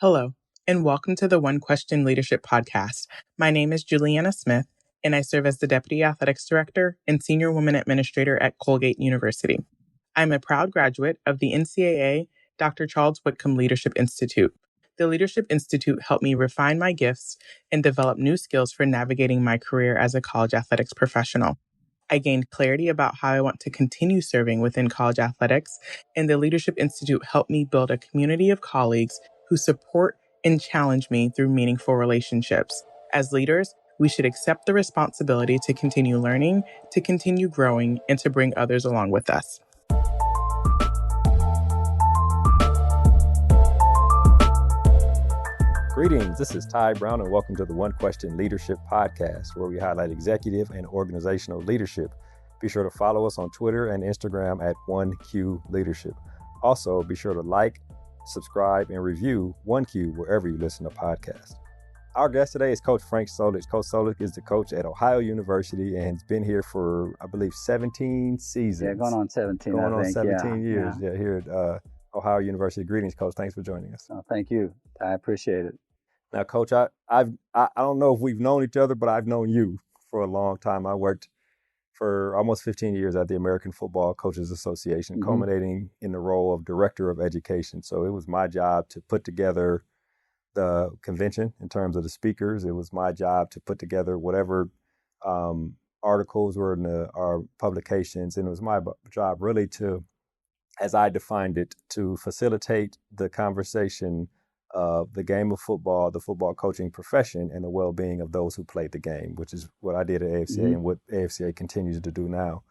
Hello, and welcome to the One Question Leadership Podcast. My name is Juliana Smith, and I serve as the Deputy Athletics Director and Senior Women Administrator at Colgate University. I'm a proud graduate of the NCAA Dr. Charles Whitcomb Leadership Institute. The Leadership Institute helped me refine my gifts and develop new skills for navigating my career as a college athletics professional. I gained clarity about how I want to continue serving within college athletics, and the Leadership Institute helped me build a community of colleagues who support and challenge me through meaningful relationships. As leaders, we should accept the responsibility to continue learning, to continue growing, and to bring others along with us. Greetings, this is Ty Brown, and welcome to the One Question Leadership Podcast, where we highlight executive and organizational leadership. Be sure to follow us on Twitter and Instagram at 1Q Leadership. Also, be sure to like, subscribe, and review 1Q wherever you listen to podcasts. Our guest today is Coach Frank Solich. Coach Solich is the coach at Ohio University and has been here for, I believe, 17 seasons. Yeah, going on 17, Going I on think. 17 years here at Ohio University. Greetings, Coach. Thanks for joining us. Oh, thank you. I appreciate it. Now, Coach, I don't know if we've known each other, but I've known you for a long time. I worked for almost 15 years at the American Football Coaches Association, culminating in the role of Director of Education. So it was my job to put together the convention in terms of the speakers. It was my job to put together whatever articles were in our publications. And it was my job really to, as I defined it, to facilitate the conversation of the game of football, the football coaching profession, and the well-being of those who played the game, which is what I did at AFCA and what AFCA continues to do now.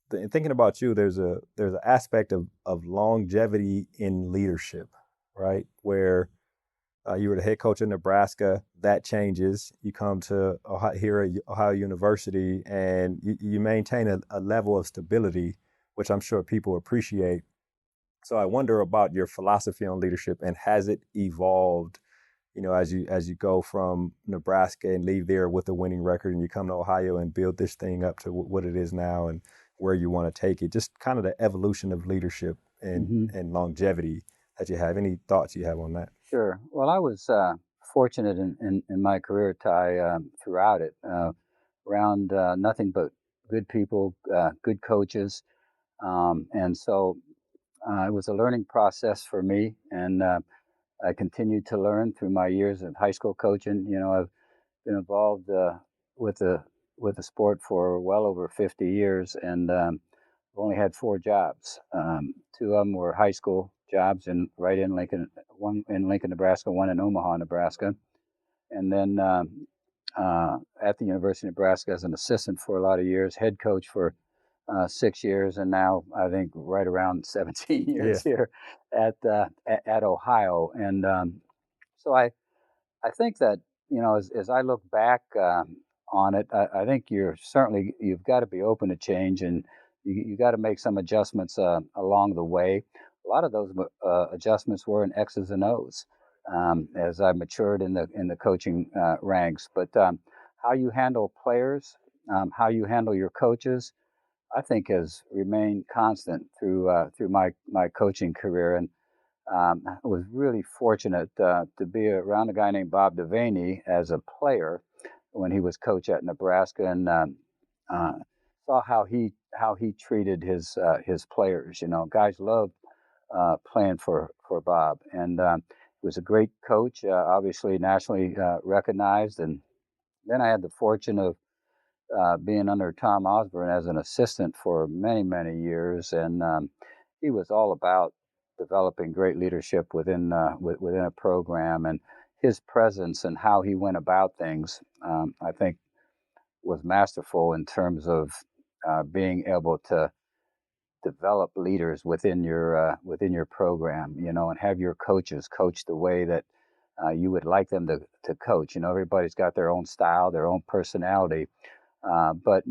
Thinking about you, there's an aspect of longevity in leadership, right? Where you were the head coach in Nebraska, that changes. You come to here at Ohio University, and you maintain a level of stability, which I'm sure people appreciate. So I wonder about your philosophy on leadership, and has it evolved, as you go from Nebraska and leave there with a winning record, and you come to Ohio and build this thing up to what it is now and where you want to take it, just kind of the evolution of leadership and longevity that you have. Any thoughts you have on that? Sure. Well, I was fortunate in my career, Ty, throughout it, around nothing but good people, good coaches. And so it was a learning process for me, and I continued to learn through my years of high school coaching. I've been involved with the sport for well over 50 years, and I've only had 4 jobs. 2 of them were high school jobs right in Lincoln, one in Lincoln, Nebraska, one in Omaha, Nebraska, and then at the University of Nebraska as an assistant for a lot of years, head coach for 6 years, and now I think right around 17 years here at Ohio. And so I think that, as I look back on it, I think you've got to be open to change, and you got to make some adjustments along the way. A lot of those adjustments were in X's and O's as I matured in the coaching ranks. But how you handle players, how you handle your coaches, I think has remained constant through my coaching career. And I was really fortunate to be around a guy named Bob Devaney as a player when he was coach at Nebraska, and saw how he treated his players. Guys loved playing for Bob, and he was a great coach, obviously nationally recognized. And then I had the fortune of being under Tom Osborne as an assistant for many, many years, and he was all about developing great leadership within a program, and his presence and how he went about things, I think, was masterful in terms of being able to develop leaders within your program, and have your coaches coach the way that you would like them to coach. Everybody's got their own style, their own personality. But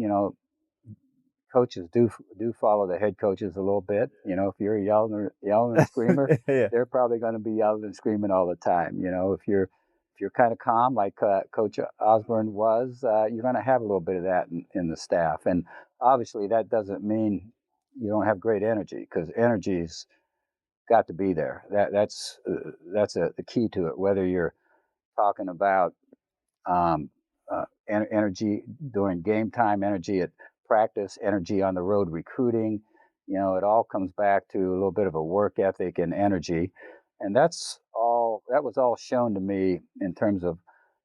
coaches do follow the head coaches a little bit. If you're a yelling and screamer, they're probably going to be yelling and screaming all the time. If you're kind of calm, like Coach Osborne was, you're going to have a little bit of that in the staff. And obviously, that doesn't mean you don't have great energy, because energy's got to be there. the key to it. Whether you're talking about um, energy during game time, energy at practice, energy on the road recruiting. It all comes back to a little bit of a work ethic and energy, and that was all shown to me in terms of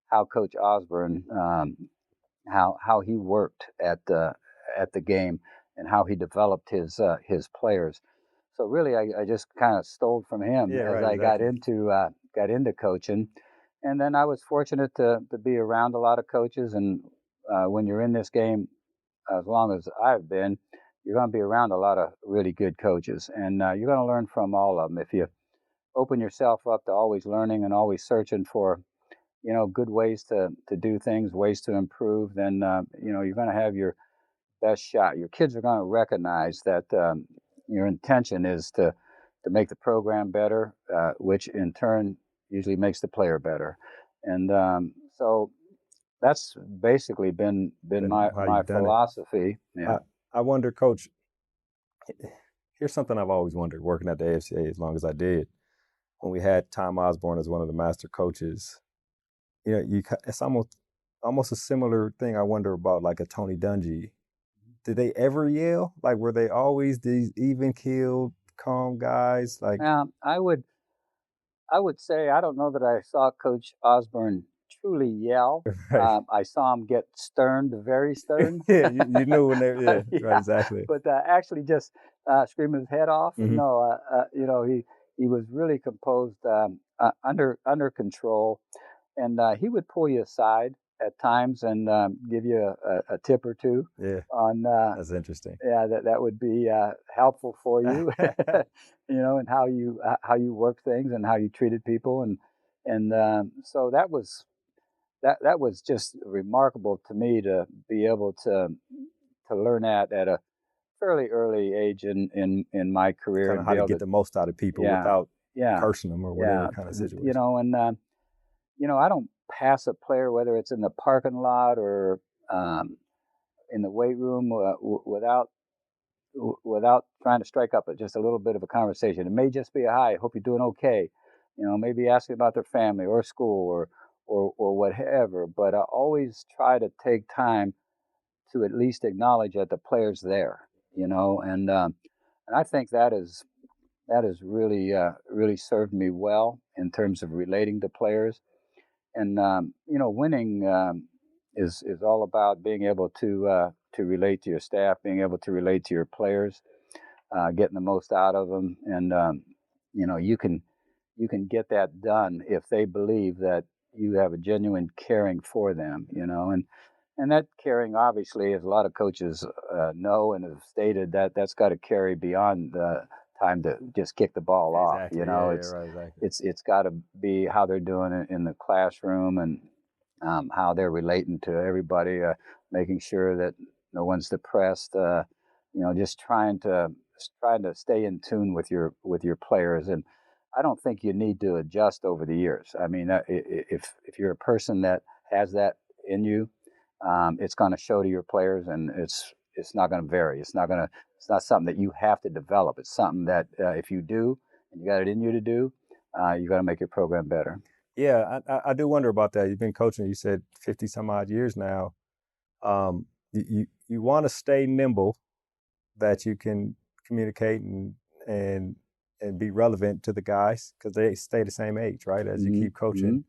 how Coach Osborne, how he worked at the game and how he developed his players. So really, I just kind of stole from him Yeah, as right, I exactly. got into coaching, and then I was fortunate to be around a lot of coaches. And when you're in this game, as long as I've been, you're going to be around a lot of really good coaches, and you're going to learn from all of them if you open yourself up to always learning and always searching for good ways to do things, ways to improve. Then you're going to have your best shot. Your kids are going to recognize that your intention is to make the program better, which in turn usually makes the player better. And so that's basically been Then how my you've done it. philosophy. Yeah. I wonder, Coach. Here's something I've always wondered, working at the AFCA as long as I did. When we had Tom Osborne as one of the master coaches, it's almost a similar thing. I wonder about like a Tony Dungy. Did they ever yell? Like, were they always these even keeled, calm guys? Like, Now I would say I don't know that I saw Coach Osborne truly yell. right? I saw him get stern, very stern. Yeah, you knew when they. Yeah, right, Yeah, exactly. but actually just scream his head off. Mm-hmm. No, he was really composed, under control, and he would pull you aside at times and give you a tip or two Yeah, on that's interesting. yeah, that would be helpful for you, and how you work things and how you treated people, and so that was just remarkable to me to be able to learn at a fairly early age in my career Kind of and how be to able get to the most out of people yeah without yeah cursing them or yeah whatever kind of situation. and I don't pass a player whether it's in the parking lot or um, in the weight room without trying to strike up just a little bit of a conversation. It may just be a hi, hope you're doing okay. Maybe asking about their family or school or whatever. But I always try to take time to at least acknowledge that the player's there. And I think that has really served me well in terms of relating to players. And winning is all about being able to relate to your staff, being able to relate to your players, getting the most out of them, and you can get that done if they believe that you have a genuine caring for them. And that caring, obviously, as a lot of coaches know and have stated, that's got to carry beyond the time to just kick the ball off. Exactly. Yeah, right. Exactly. It's got to be how they're doing it in the classroom and how they're relating to everybody, making sure that no one's depressed. Just trying to stay in tune with your players. And I don't think you need to adjust over the years. I mean, if you're a person that has that in you, it's going to show to your players, and it's not going to vary. It's not something that you have to develop. It's something that if you do, and you got it in you to do, you got to make your program better. Yeah, I do wonder about that. You've been coaching, you said 50 some odd years now. You want to stay nimble, that you can communicate and be relevant to the guys because they stay the same age, right? As you keep coaching.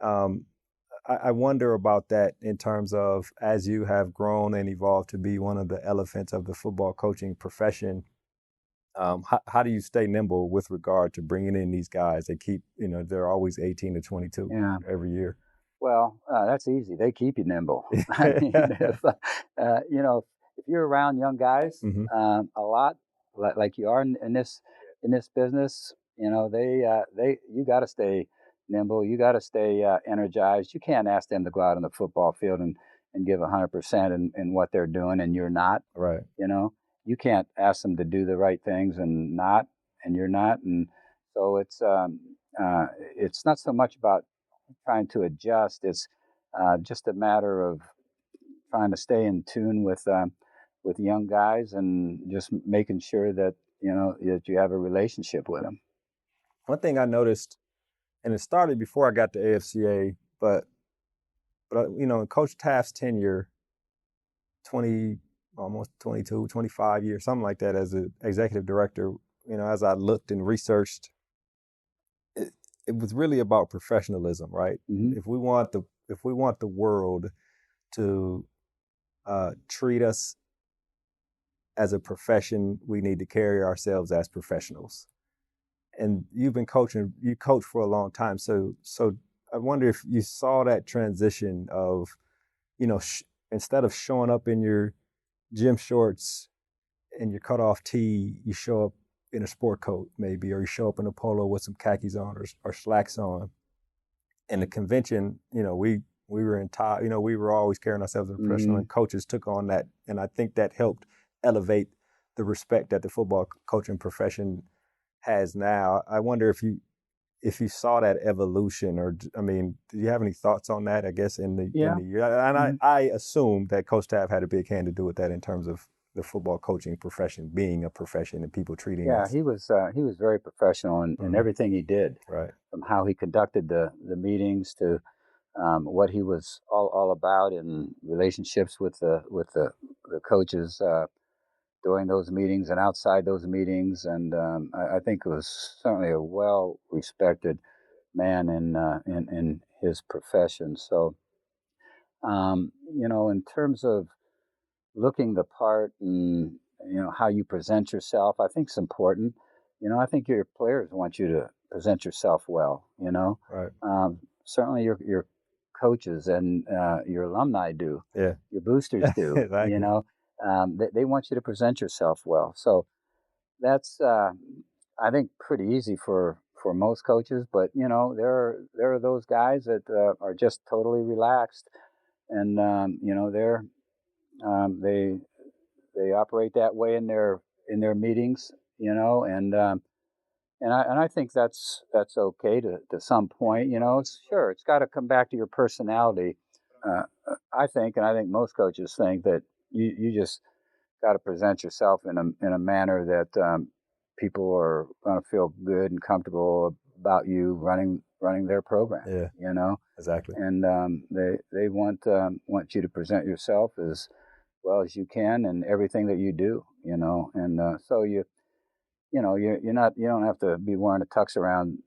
I wonder about that in terms of as you have grown and evolved to be one of the elephants of the football coaching profession. How do you stay nimble with regard to bringing in these guys? They keep, they're always 18 to 22 every year. Well, that's easy. They keep you nimble. I mean, if you're around young guys a lot, like you are in this business, you got to stay nimble. You got to stay energized. You can't ask them to go out on the football field and give 100% in what they're doing, and you're not. Right. You can't ask them to do the right things and you're not. And so it's not so much about trying to adjust. It's just a matter of trying to stay in tune with young guys and just making sure that that you have a relationship with them. One thing I noticed And it started before I got to AFCA, but in Coach Taft's tenure, 20, almost 22, 25 years, something like that, as an executive director, as I looked and researched, it was really about professionalism, right? Mm-hmm. If we want the world to treat us as a profession, we need to carry ourselves as professionals. And you've been coaching, you coached for a long time. So I wonder if you saw that transition of, instead of showing up in your gym shorts and your cutoff tee, you show up in a sport coat maybe, or you show up in a polo with some khakis on or slacks on. And the convention, we were in tie, we were always carrying ourselves as a professional, and coaches took on that. And I think that helped elevate the respect that the football coaching profession has now. I wonder if you saw that evolution, or do you have any thoughts on that? I guess in the year, and I assume that Coach Taft had a big hand to do with that in terms of the football coaching profession being a profession and people treating us. He was very professional in everything he did. Right. From how he conducted the meetings to what he was all about in relationships with the coaches during those meetings and outside those meetings, and I think it was certainly a well-respected man in his profession. So, in terms of looking the part and how you present yourself, I think it's important. I think your players want you to present yourself well. Right. Certainly your coaches and your alumni do. Yeah. Your boosters do. Exactly. They want you to present yourself well. So that's I think pretty easy for most coaches. But there are those guys that are just totally relaxed, and they operate that way in their meetings. And I think that's okay to some point. It's got to come back to your personality. I think most coaches think that you just got to present yourself in a manner that people are going to feel good and comfortable about you running their program. Yeah. Exactly. And they want you to present yourself as well as you can in everything that you do. And so you don't have to be wearing a tux around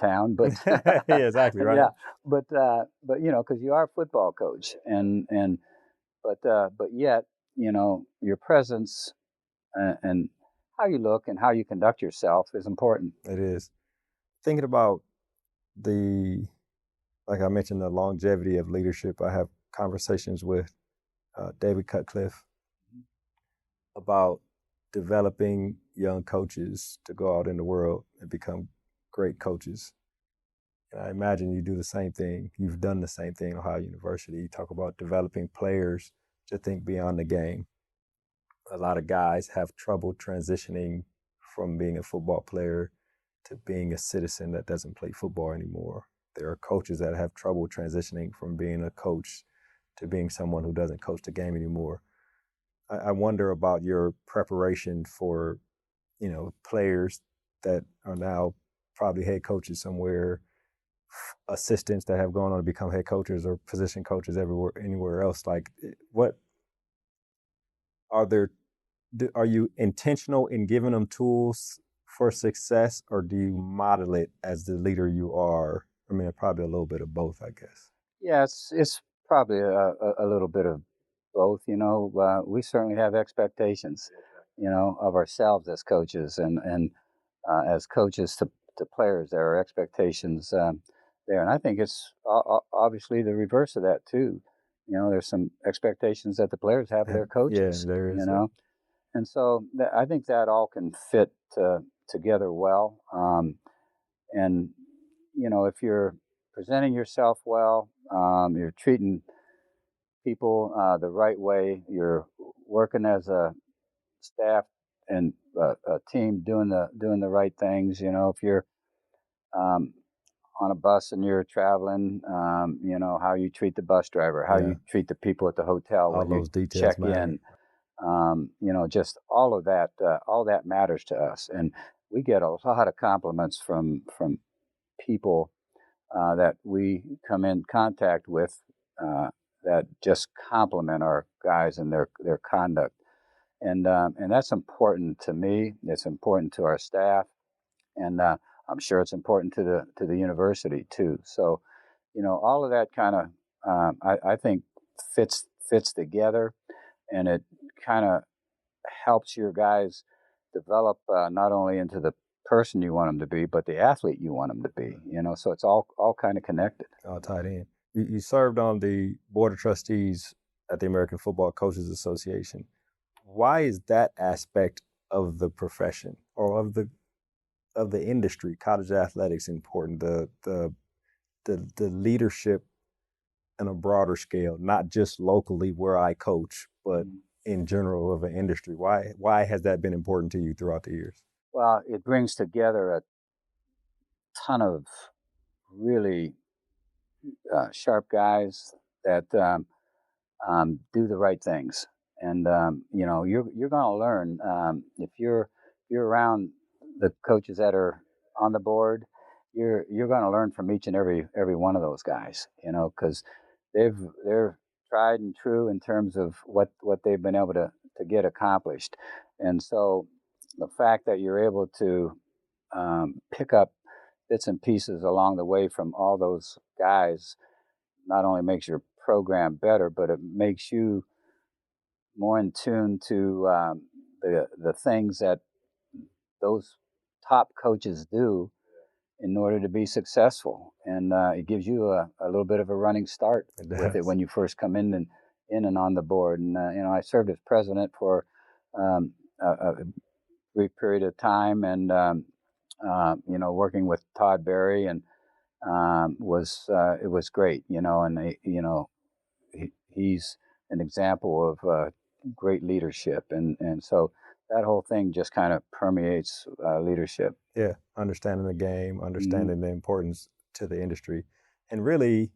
town, but yeah, exactly right. Yeah, but because you are a football coach, but yet your presence and how you look and how you conduct yourself is important. It is. Thinking about like I mentioned, the longevity of leadership. I have conversations with David Cutcliffe about developing young coaches to go out in the world and become great coaches. And I imagine you do the same thing. You've done the same thing at Ohio University. You talk about developing players to think beyond the game. A lot of guys have trouble transitioning from being a football player to being a citizen that doesn't play football anymore. There are coaches that have trouble transitioning from being a coach to being someone who doesn't coach the game anymore. I wonder about your preparation for, players that are now probably head coaches somewhere, assistants that have gone on to become head coaches or position coaches anywhere else. Like, what are you intentional in giving them tools for success, or do you model it as the leader you are? Probably a little bit of both, I guess. Yeah, it's probably a little bit of both. We certainly have expectations, of ourselves as coaches, and as coaches to players, there are expectations there, and I think it's obviously the reverse of that too. There's some expectations that the players have of their coaches. Yeah, there is. And so I think that all can fit together well. And if you're presenting yourself well, you're treating people the right way, you're working as a staff and a team doing the right things. If you're on a bus and you're traveling, how you treat the bus driver, how you treat the people at the hotel all when those you details check matter. in. Just all of that, all that matters to us, and we get a lot of compliments from people that we come in contact with that just complement our guys and their conduct. And that's important to me. It's important to our staff, and I'm sure it's important to the university too. So, all of that kind of I think fits together, and it kind of helps your guys develop not only into the person you want them to be, but the athlete you want them to be. So it's all kind of connected. All tied in. You served on the board of trustees at the American Football Coaches Association. Why is that aspect of the profession or of the industry, college athletics, important? The leadership on a broader scale, not just locally where I coach, but in general of an industry. Why has that been important to you throughout the years? Well, it brings together a ton of really sharp guys that do the right things, and you're going to learn if you're around the coaches that are on the board. You're going to learn from each and every one of those guys, because they're tried and true in terms of what they've been able to get accomplished. And so the fact that you're able to pick up bits and pieces along the way from all those guys not only makes your program better, but it makes you more in tune to the things that those top coaches do in order to be successful. And it gives you a little bit of a running start with it when you first come in and on the board. And, I served as president for a brief period of time, and, working with Todd Berry, and it was great, and, he's an example of great leadership. And so that whole thing just kind of permeates leadership. Yeah, understanding the game, understanding the importance to the industry. And really,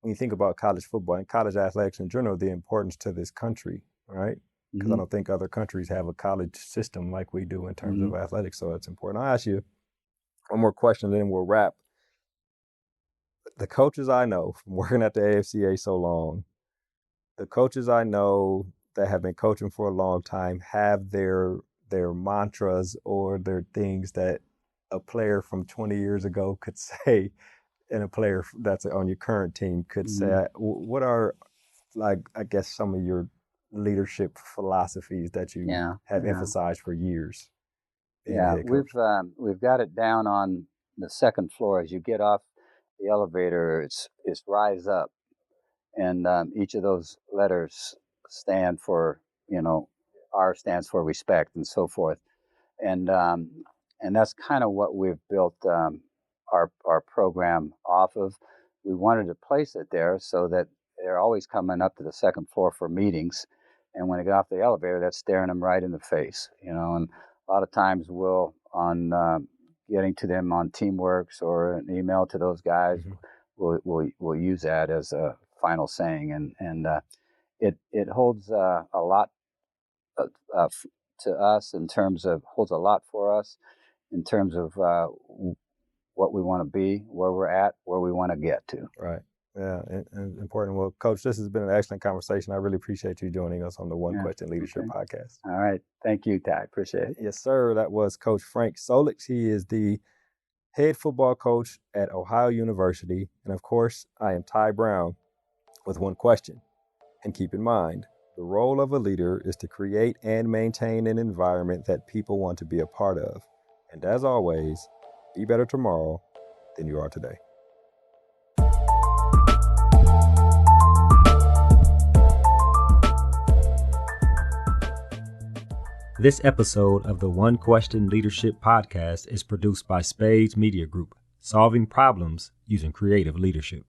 when you think about college football and college athletics in general, the importance to this country, right? Because I don't think other countries have a college system like we do in terms of athletics, so it's important. I'll ask you one more question, then we'll wrap. The coaches I know from working at the AFCA so long, the coaches I know that have been coaching for a long time have their mantras or their things that a player from 20 years ago could say, and a player that's on your current team could say. What are, like, I guess, some of your leadership philosophies that you have emphasized for years? Yeah, we've got it down on the second floor. As you get off the elevator, it's rise up, and each of those letters stand for, R stands for respect, and so forth. And that's kind of what we've built our program off of. We wanted to place it there so that they're always coming up to the second floor for meetings, and when they get off the elevator, that's staring them right in the face, And a lot of times we'll, on getting to them on Teamworks or an email to those guys, we'll use that as a final saying, and it holds a lot to us in terms of, holds a lot for us in terms of what we want to be, where we're at, where we want to get to. Right. Yeah, and important. Well, Coach, this has been an excellent conversation. I really appreciate you joining us on the One Question Leadership Podcast. All right. Thank you, Ty. Appreciate it. Yes, sir. That was Coach Frank Solich. He is the head football coach at Ohio University. And of course, I am Ty Brown with one question. And keep in mind, the role of a leader is to create and maintain an environment that people want to be a part of. And as always, be better tomorrow than you are today. This episode of the One Question Leadership Podcast is produced by Spades Media Group, solving problems using creative leadership.